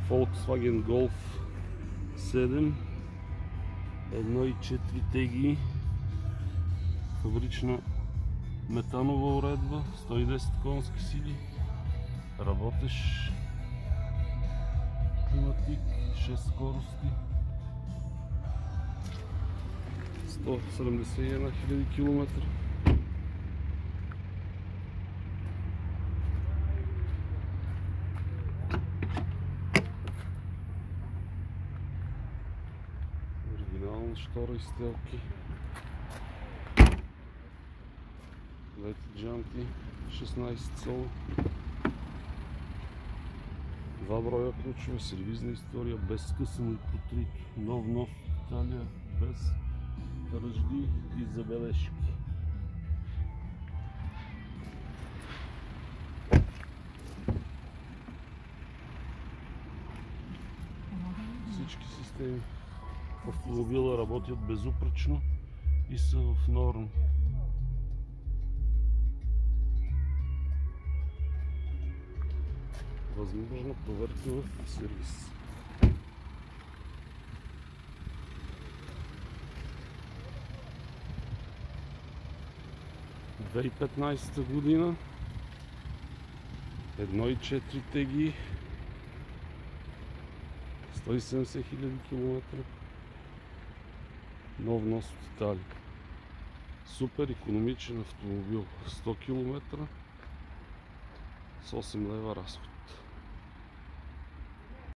Volkswagen Golf 7, 1.4 TGI, фабрична метанова уредба, 110 конски сили, работещ климатик, 6 скорости, 171 000 км. Оригинална штора и стелки. Двете джанти, 16 сола. 2 броя ключове, сервизна история, без скъсано и потрито. Нов нос от Италия, без ръжди и забележки. Всички системи в автомобила работят безупречно и са в норма. Възможна проверка в сервис. 2015 година, 1.4 TGI, 170 000 км, нов нос от Италия. Супер икономичен автомобил, 100 км с 8 лева разход.